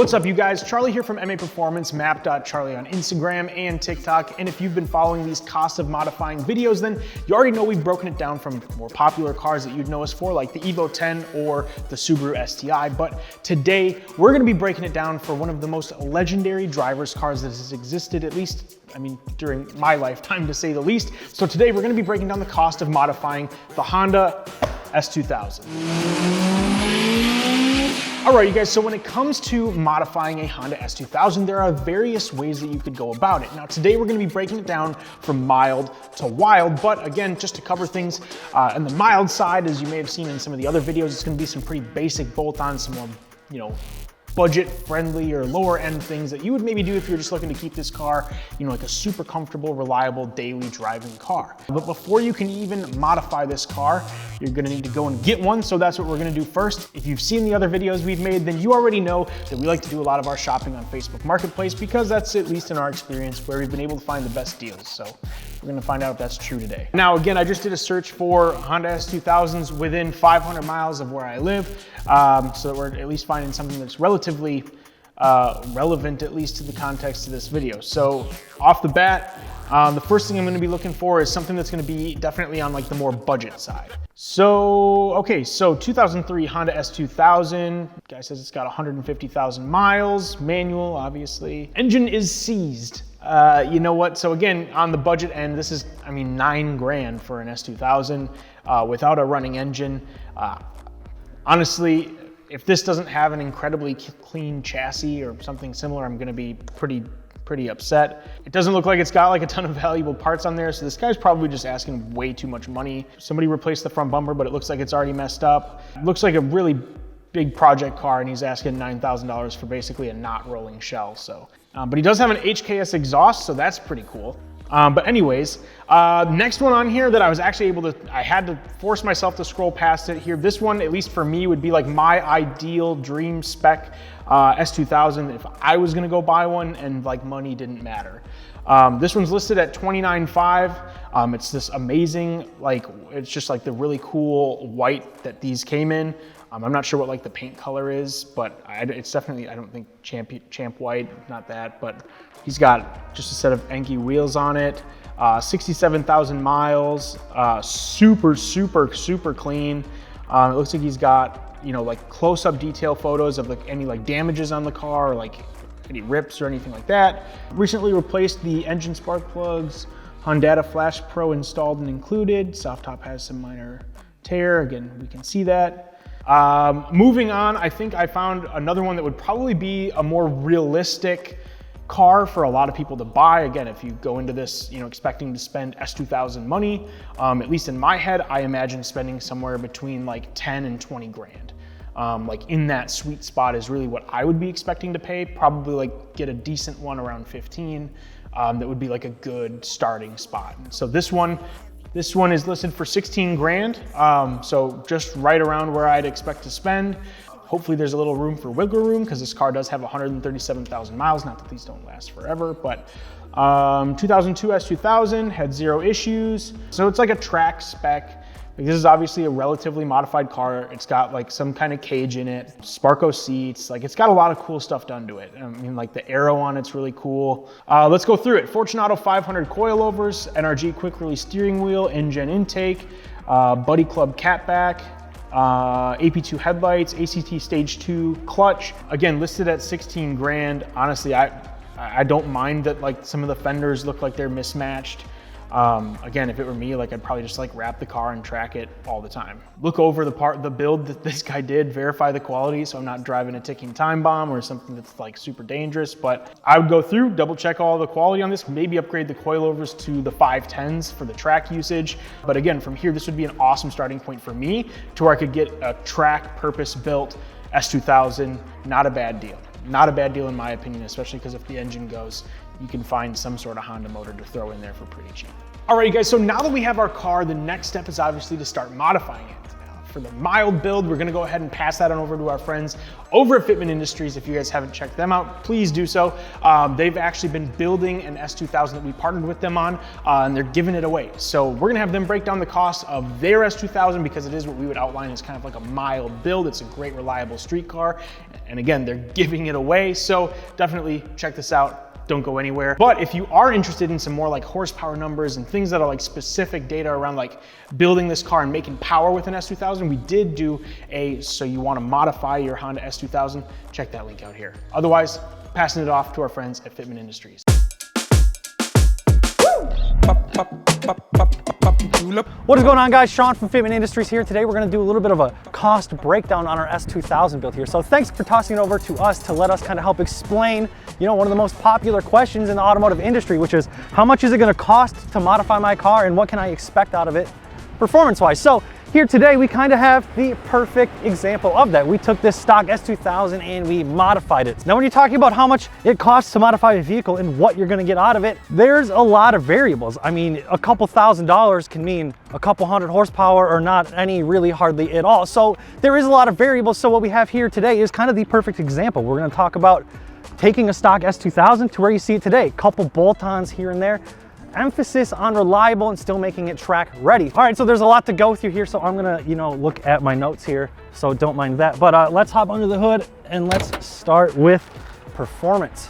What's up, you guys? Charlie here from MAPeformance, map.charlie on Instagram and TikTok. And if you've been following these cost of modifying videos, then you already know we've broken it down from more popular cars that you'd know us for, like the Evo 10 or the Subaru STI. But today, we're gonna be breaking it down for one of the most legendary driver's cars that has existed, at least, during my lifetime, to say the least. So today, we're gonna be breaking down the cost of modifying the Honda S2000. All right, you guys, so when it comes to modifying a Honda S2000, there are various ways that you could go about it. Now, today we're gonna be breaking it down from mild to wild, but again, just to cover things on the mild side, as you may have seen in some of the other videos, it's gonna be some pretty basic bolt-ons, some more, budget-friendly or lower-end things that you would maybe do if you're just looking to keep this car, like a super comfortable, reliable, daily driving car. But before you can even modify this car, you're gonna need to go and get one, so that's what we're gonna do first. If you've seen the other videos we've made, then you already know that we like to do a lot of our shopping on Facebook Marketplace because that's, at least in our experience, where we've been able to find the best deals. So we're gonna find out if that's true today. Now, again, I just did a search for Honda S2000s within 500 miles of where I live, so that we're at least finding something that's relatively relevant, at least to the context of this video. So off the bat, the first thing I'm gonna be looking for is something that's gonna be definitely on like the more budget side. So, okay, so 2003 Honda S2000, guy says it's got 150,000 miles, manual, obviously. Engine is seized. You know what, so again, on the budget end, this is, $9 grand for an S2000 without a running engine. Honestly, if this doesn't have an incredibly clean chassis or something similar, I'm gonna be pretty upset. It doesn't look like it's got like a ton of valuable parts on there, so this guy's probably just asking way too much money. Somebody replaced the front bumper, but it looks like it's already messed up. It looks like a really big project car, and he's asking $9,000 for basically a not rolling shell. So, but he does have an HKS exhaust, so that's pretty cool. But anyways, next one on here that I was actually I had to force myself to scroll past it here. This one, at least for me, would be like my ideal dream spec S2000 if I was gonna go buy one and like money didn't matter. This one's listed at $29,500. It's this amazing, it's just like the really cool white that these came in. I'm not sure what like the paint color is, but it's definitely, I don't think champ white, not that, but he's got just a set of Enki wheels on it, 67,000 miles, super clean. It looks like he's got, like close-up detail photos of like any like damages on the car or like any rips or anything like that. Recently replaced the engine spark plugs, Honda Flash Pro installed and included. Soft top has some minor tear, again, we can see that. Moving on, I think I found another one that would probably be a more realistic car for a lot of people to buy. Again, if you go into this, expecting to spend S2000 money, at least in my head, I imagine spending somewhere between like 10 and 20 grand. Like in that sweet spot is really what I would be expecting to pay. Probably like get a decent one around 15. That would be like a good starting spot. And so this one is listed for 16 grand. So just right around where I'd expect to spend. Hopefully there's a little room for wiggle room because this car does have 137,000 miles. Not that these don't last forever, but 2002 S2000 had 0 issues. So it's like a track spec. This is obviously a relatively modified car. It's got like some kind of cage in it, Sparco seats. Like it's got a lot of cool stuff done to it. Like the arrow on it's really cool. Let's go through it. Fortunato 500 coilovers, NRG quick release steering wheel, InGen intake, Buddy Club catback, AP2 headlights, ACT stage 2 clutch. Again, listed at 16 grand. Honestly, I don't mind that like some of the fenders look like they're mismatched. Again, if it were me, I'd probably just wrap the car and track it all the time. Look over the build that this guy did, verify the quality so I'm not driving a ticking time bomb or something that's super dangerous. But I would go through, double check all the quality on this, maybe upgrade the coilovers to the 510s for the track usage. But again, from here, this would be an awesome starting point for me to where I could get a track purpose built S2000. Not a bad deal. Not a bad deal in my opinion, especially because if the engine goes, you can find some sort of Honda motor to throw in there for pretty cheap. All right, you guys, so now that we have our car, the next step is obviously to start modifying it. for the mild build, we're gonna go ahead and pass that on over to our friends over at Fitment Industries. If you guys haven't checked them out, please do so. They've actually been building an S2000 that we partnered with them on, and they're giving it away. So we're gonna have them break down the cost of their S2000 because it is what we would outline as kind of like a mild build. It's a great, reliable street car. And again, they're giving it away. So definitely check this out. Don't go anywhere. But if you are interested in some more like horsepower numbers and things that are like specific data around like building this car and making power with an S2000, we did do so you want to modify your Honda S2000, check that link out here. Otherwise, passing it off to our friends at Fitment Industries. What is going on, guys? Sean from Fitment Industries here. Today we're going to do a little bit of a cost breakdown on our S2000 build here. So thanks for tossing it over to us to let us kind of help explain, you know, one of the most popular questions in the automotive industry, which is how much is it going to cost to modify my car and what can I expect out of it performance-wise? So here today we kind of have the perfect example of that. We took this stock S2000 and we modified it. Now when you're talking about how much it costs to modify a vehicle and what you're going to get out of it, there's a lot of variables. I mean, a couple $1,000s can mean a couple hundred horsepower or not any, really hardly at all. So there is a lot of variables. So what we have here today is kind of the perfect example. We're going to talk about taking a stock S2000 to where you see it today. Couple bolt-ons here and there. Emphasis on reliable and still making it track ready. All right, so there's a lot to go through here, so I'm gonna, you know, look at my notes here, so don't mind that. But let's hop under the hood and let's start with performance.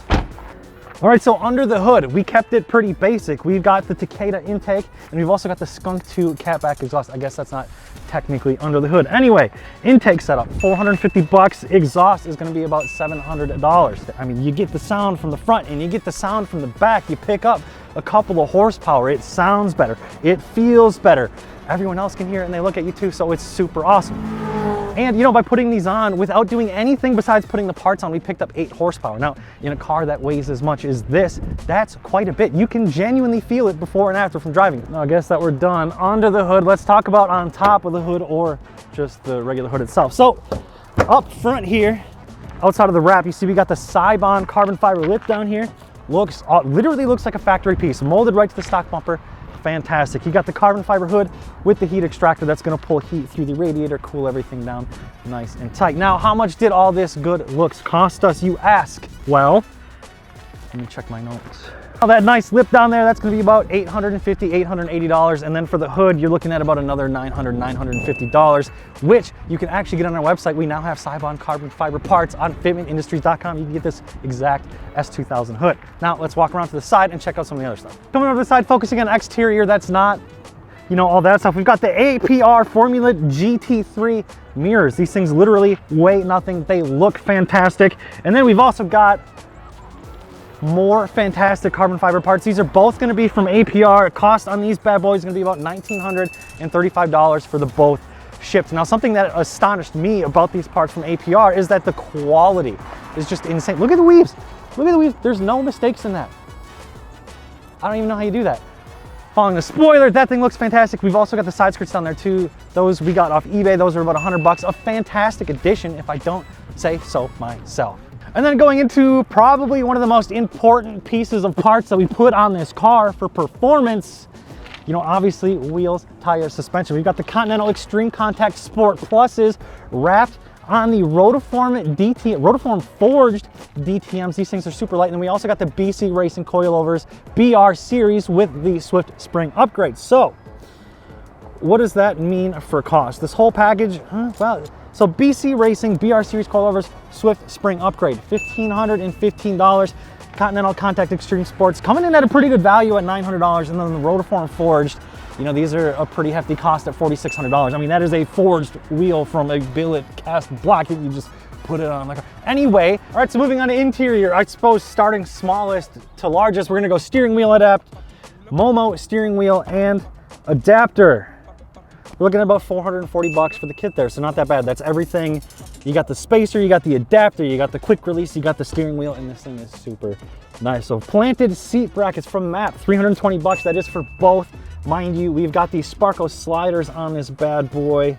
All right, so under the hood, we kept it pretty basic. We've got the Takeda intake, and we've also got the Skunk 2 catback exhaust. I guess that's not technically under the hood. Anyway, intake setup, 450 bucks. Exhaust is gonna be about $700. I mean, you get the sound from the front and you get the sound from the back. You pick up a couple of horsepower. It sounds better. It feels better. Everyone else can hear it and they look at you too, so it's super awesome. And you know, by putting these on without doing anything besides putting the parts on, we picked up 8 horsepower. Now, in a car that weighs as much as this, that's quite a bit. You can genuinely feel it before and after from driving. Now, I guess that we're done under the hood. Let's talk about on top of the hood or just the regular hood itself. So up front here, outside of the wrap, you see we got the Cybon carbon fiber lip down here. Literally looks like a factory piece, molded right to the stock bumper. Fantastic. You got the carbon fiber hood with the heat extractor that's going to pull heat through the radiator, cool everything down nice and tight. Now, how much did all this good looks cost us, you ask? Well, let me check my notes. Now, that nice lip down there, that's going to be about $850, $880. And then for the hood, you're looking at about another $900, $950, which you can actually get on our website. We now have Cybon carbon fiber parts on fitmentindustries.com. You can get this exact S2000 hood. Now, let's walk around to the side and check out some of the other stuff. Coming over to the side, focusing on exterior, that's not, you know, all that stuff. We've got the APR Formula GT3 mirrors. These things literally weigh nothing. They look fantastic. And then we've also got more fantastic carbon fiber parts. These are both going to be from APR. Cost on these bad boys is going to be about $1,935 for the both shipped. Now, something that astonished me about these parts from APR is that the quality is just insane. Look at the weaves. Look at the weaves. There's no mistakes in that. I don't even know how you do that. Following the spoiler, that thing looks fantastic. We've also got the side skirts down there too. Those we got off eBay. Those are about $100. A fantastic addition, if I don't say so myself. And then going into probably one of the most important pieces of parts that we put on this car for performance, you know, obviously wheels, tires, suspension. We've got the Continental Extreme Contact Sport Pluses wrapped on the Rotiform forged DTMs. These things are super light. And then we also got the BC Racing coilovers BR series with the Swift Spring upgrade. So what does that mean for cost? This whole package, well, so BC Racing BR Series coilovers, Swift Spring upgrade, $1,515. Continental Contact Extreme Sports coming in at a pretty good value at $900. And then the Rotiform forged, you know, these are a pretty hefty cost at $4,600. I mean, that is a forged wheel from a billet cast block. You just put it on like a... Anyway, all right, so moving on to interior, I suppose starting smallest to largest, we're gonna go steering wheel adapt, Momo steering wheel and adapter. We're looking at about $440 for the kit there, so not that bad. That's everything. You got the spacer, you got the adapter, you got the quick release, you got the steering wheel, and this thing is super nice. So planted seat brackets from MAP, $320. That is for both. Mind you, we've got these Sparko sliders on this bad boy.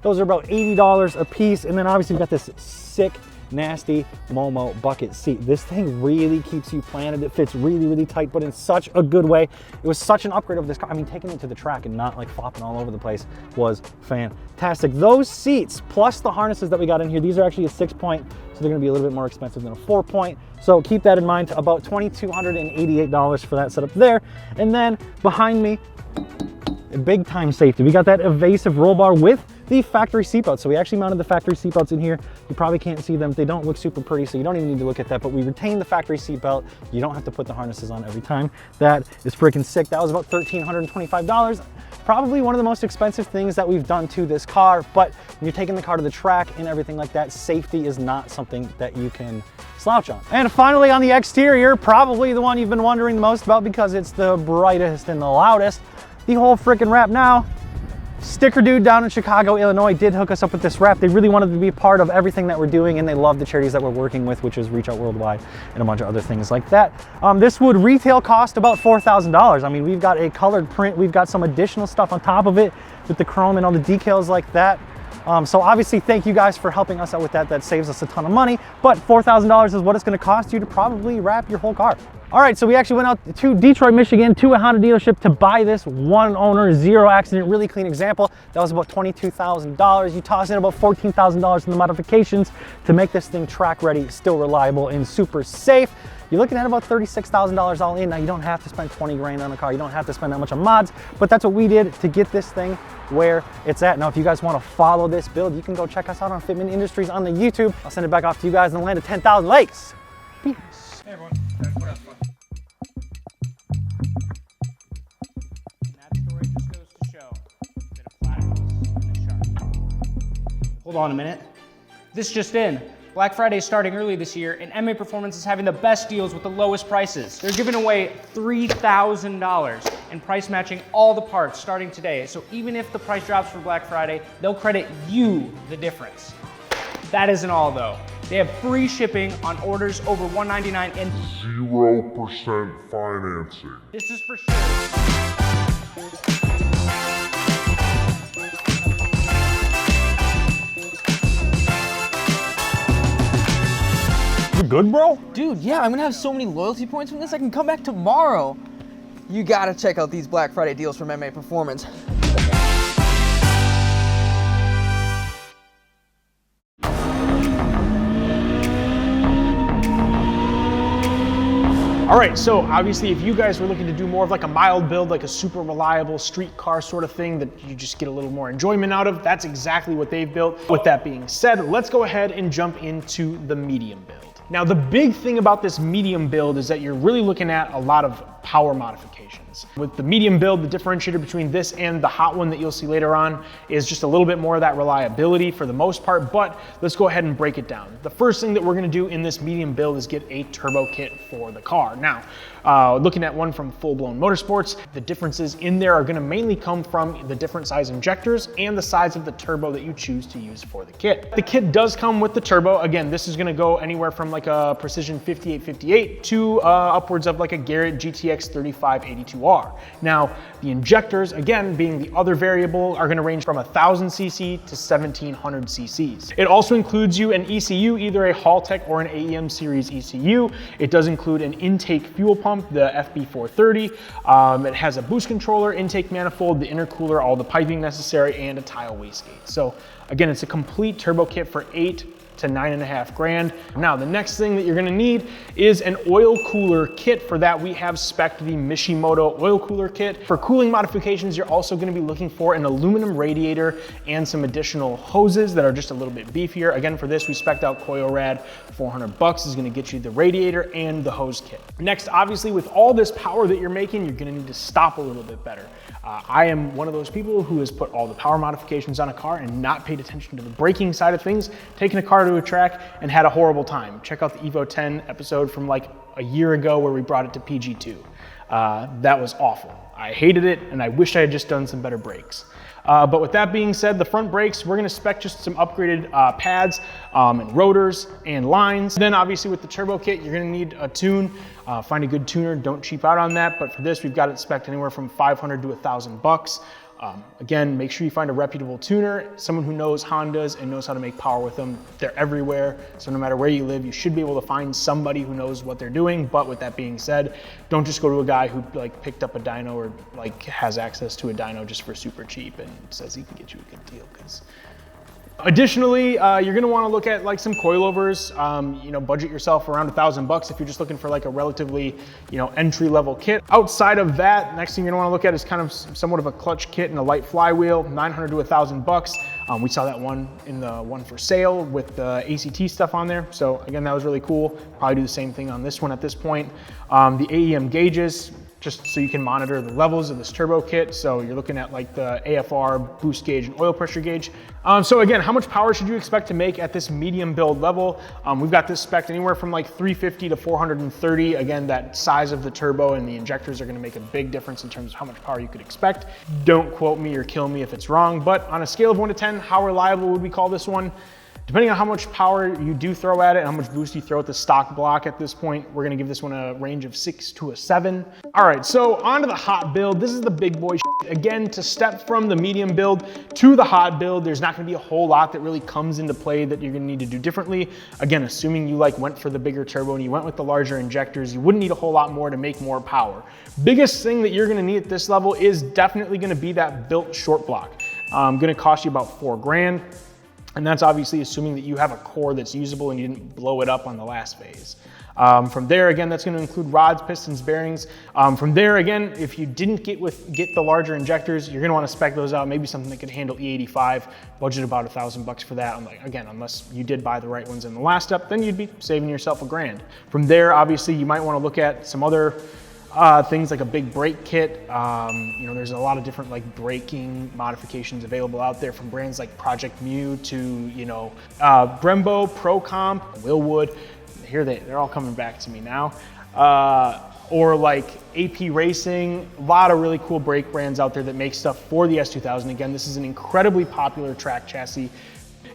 Those are about $80 a piece. And then obviously we've got this sick nasty Momo bucket seat. This thing really keeps you planted. It fits really, really tight, but in such a good way. It was such an upgrade of this car. I mean, taking it to the track and not like flopping all over the place was fantastic. Those seats, plus the harnesses that we got in here, these are actually a 6-point, so they're gonna be a little bit more expensive than a 4-point. So keep that in mind, about $2,288 for that setup there. And then behind me, big time safety. We got that evasive roll bar with the factory seatbelts. So we actually mounted the factory seatbelts in here. You probably can't see them. They don't look super pretty, so you don't even need to look at that, but we retain the factory seatbelt. You don't have to put the harnesses on every time. That is freaking sick. That was about $1,325. Probably one of the most expensive things that we've done to this car, but when you're taking the car to the track and everything like that, safety is not something that you can slouch on. And finally on the exterior, probably the one you've been wondering the most about because it's the brightest and the loudest, the whole freaking wrap now. Sticker Dude down in Chicago, Illinois did hook us up with this wrap. They really wanted to be a part of everything that we're doing, and they love the charities that we're working with, which is Reach Out Worldwide and a bunch of other things like that. This would retail cost about $4,000. I mean, we've got a colored print, we've got some additional stuff on top of it with the chrome and all the decals like that. So obviously, thank you guys for helping us out with that. That saves us a ton of money, but $4,000 is what it's gonna cost you to probably wrap your whole car. All right, so we actually went out to Detroit, Michigan to a Honda dealership to buy this one owner, zero accident, really clean example. That was about $22,000. You toss in about $14,000 in the modifications to make this thing track ready, still reliable and super safe. You're looking at about $36,000 all in. Now you don't have to spend 20 grand on a car. You don't have to spend that much on mods, but that's what we did to get this thing where it's at. Now, if you guys want to follow this build, you can go check us out on Fitment Industries on the YouTube. I'll send it back off to you guys in the land of 10,000 lakes. Peace. Hey everyone, what up? That story just goes to show that a platypus and a shark. Hold on a minute. This just in. Black Friday is starting early this year, and MAPeformance is having the best deals with the lowest prices. They're giving away $3,000 and price matching all the parts starting today. So even if the price drops for Black Friday, they'll credit you the difference. That isn't all though. They have free shipping on orders over $199 and 0% financing. this is for sure. You good, bro? Dude, yeah, I'm gonna have so many loyalty points from this, I can come back tomorrow. You gotta check out these Black Friday deals from MAPeformance. All right, so obviously if you guys were looking to do more of like a mild build, like a super reliable street car sort of thing that you just get a little more enjoyment out of, that's exactly what they've built. With that being said, let's go ahead and jump into the medium build. Now, the big thing about this medium build is that you're really looking at a lot of power modifications. With the medium build, the differentiator between this and the hot one that you'll see later on is just a little bit more of that reliability for the most part, but let's go ahead and break it down. The first thing that we're gonna do in this medium build is get a turbo kit for the car. Now, looking at one from Full Blown Motorsports, the differences in there are gonna mainly come from the different size injectors and the size of the turbo that you choose to use for the kit. The kit does come with the turbo. Again, this is gonna go anywhere from like a Precision 5858 to upwards of like a Garrett GTX 3582R. Now, the injectors, again, being the other variable, are gonna range from 1000 cc to 1700 cc's. It also includes you an ECU, either a Haltech or an AEM series ECU. It does include an intake fuel pump, the FB430. It has a boost controller, intake manifold, the intercooler, all the piping necessary, and a tile wastegate. So again, it's a complete turbo kit for $8,000 to $9.5 grand. Now, the next thing that you're gonna need is an oil cooler kit. For that, we have spec'd the Mishimoto oil cooler kit. For cooling modifications, you're also gonna be looking for an aluminum radiator and some additional hoses that are just a little bit beefier. Again, for this, we spec'd out CoilRad. $400 is gonna get you the radiator and the hose kit. Next, obviously, with all this power that you're making, you're gonna need to stop a little bit better. I am one of those people who has put all the power modifications on a car and not paid attention to the braking side of things, taken a car to a track and had a horrible time. Check out the Evo 10 episode from like a year ago where we brought it to PG2. That was awful. I hated it and I wish I had just done some better brakes. But with that being said, the front brakes, we're gonna spec just some upgraded pads and rotors and lines. Then obviously with the turbo kit, you're gonna need a tune. Find a good tuner, don't cheap out on that. But for this, we've got it spec'd anywhere from $500 to $1,000. Again, make sure you find a reputable tuner, someone who knows Hondas and knows how to make power with them. They're everywhere, so no matter where you live, you should be able to find somebody who knows what they're doing. But with that being said, don't just go to a guy who like picked up a dyno or like has access to a dyno just for super cheap and says he can get you a good deal. Because additionally, you're gonna wanna look at like some coilovers, you know, budget yourself around $1,000 if you're just looking for like a relatively, you know, entry-level kit. Outside of that, next thing you're gonna wanna look at is kind of somewhat of a clutch kit and a light flywheel, $900 to $1,000. We saw that one in the one for sale with the ACT stuff on there. So again, that was really cool. Probably do the same thing on this one at this point. The AEM gauges, just so you can monitor the levels of this turbo kit. So you're looking at like the AFR, boost gauge, and oil pressure gauge. So again, how much power should you expect to make at this medium build level? We've got this spec'd anywhere from like 350 to 430. Again, that size of the turbo and the injectors are gonna make a big difference in terms of how much power you could expect. Don't quote me or kill me if it's wrong, but on a scale of 1 to 10, how reliable would we call this one? Depending on how much power you do throw at it and how much boost you throw at the stock block at this point, we're gonna give this one a range of 6 to a 7. All right, so on to the hot build. This is the big boy shit. Again, to step from the medium build to the hot build, there's not gonna be a whole lot that really comes into play that you're gonna need to do differently. Again, assuming you like went for the bigger turbo and you went with the larger injectors, you wouldn't need a whole lot more to make more power. Biggest thing that you're gonna need at this level is definitely gonna be that built short block. Gonna cost you about $4,000. And that's obviously assuming that you have a core that's usable and you didn't blow it up on the last phase. From there, again, that's gonna include rods, pistons, bearings. From there, again, if you didn't get the larger injectors, you're gonna wanna spec those out, maybe something that could handle E85, budget about $1,000 for that. Again, unless you did buy the right ones in the last step, then you'd be saving yourself $1,000. From there, obviously, you might wanna look at some other things like a big brake kit. You know, there's a lot of different like braking modifications available out there from brands like Project Mu to, you know, Brembo, Pro Comp, Willwood. Here they're all coming back to me now. Or like AP Racing, a lot of really cool brake brands out there that make stuff for the S2000. Again, this is an incredibly popular track chassis.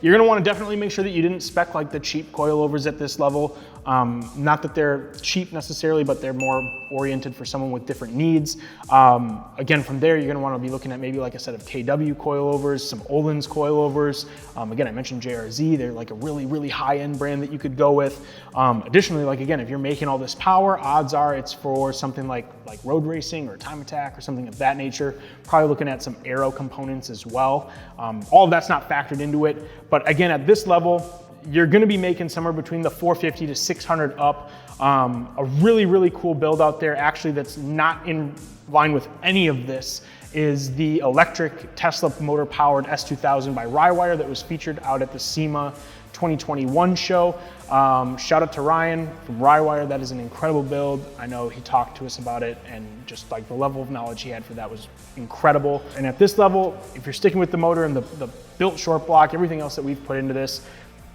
You're gonna wanna definitely make sure that you didn't spec like the cheap coilovers at this level. Not that they're cheap necessarily, but they're more oriented for someone with different needs. Again, from there, you're gonna wanna be looking at maybe like a set of KW coilovers, some Öhlins coilovers. Again, I mentioned JRZ, they're like a really, really high-end brand that you could go with. Additionally, like again, if you're making all this power, odds are it's for something like road racing or time attack or something of that nature. Probably looking at some aero components as well. All of that's not factored into it, but again, at this level, you're gonna be making somewhere between the 450 to 600 up. A really, really cool build out there, actually, that's not in line with any of this, is the electric Tesla motor powered S2000 by Rywire that was featured out at the SEMA 2021 show. Shout out to Ryan from Rywire. That is an incredible build. I know he talked to us about it, and just like the level of knowledge he had for that was incredible. And at this level, if you're sticking with the motor and the built short block, everything else that we've put into this,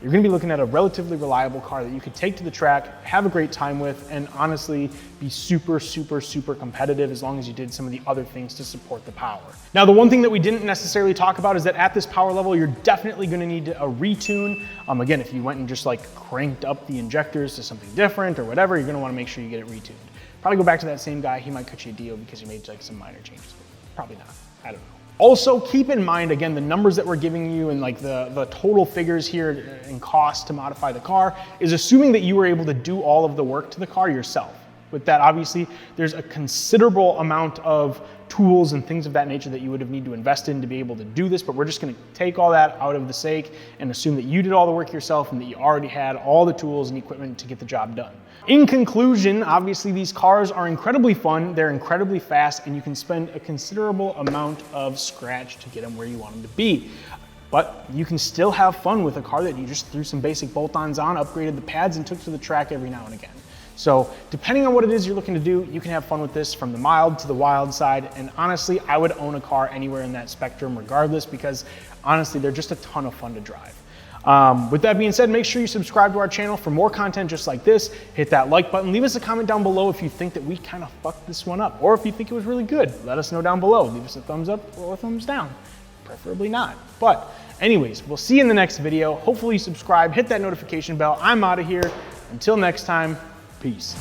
you're gonna be looking at a relatively reliable car that you could take to the track, have a great time with, and honestly be super, super, super competitive as long as you did some of the other things to support the power. Now, the one thing that we didn't necessarily talk about is that at this power level, you're definitely gonna need a retune. Again, if you went and just like cranked up the injectors to something different or whatever, you're gonna wanna make sure you get it retuned. Probably go back to that same guy, he might cut you a deal because you made like some minor changes. Probably not, I don't know. Also, keep in mind, again, the numbers that we're giving you and like the total figures here in cost to modify the car is assuming that you were able to do all of the work to the car yourself. With that, obviously, there's a considerable amount of tools and things of that nature that you would have need to invest in to be able to do this, but we're just gonna take all that out of the sake and assume that you did all the work yourself and that you already had all the tools and equipment to get the job done. In conclusion, obviously these cars are incredibly fun, they're incredibly fast, and you can spend a considerable amount of scratch to get them where you want them to be. But you can still have fun with a car that you just threw some basic bolt-ons on, upgraded the pads, and took to the track every now and again. So depending on what it is you're looking to do, you can have fun with this from the mild to the wild side. And honestly, I would own a car anywhere in that spectrum regardless, because honestly, they're just a ton of fun to drive. With that being said, make sure you subscribe to our channel for more content just like this. Hit that like button. Leave us a comment down below if you think that we kind of fucked this one up, or if you think it was really good. Let us know down below. Leave us a thumbs up or a thumbs down. Preferably not. But anyways, we'll see you in the next video. Hopefully you subscribe, hit that notification bell. I'm out of here. Until next time, peace.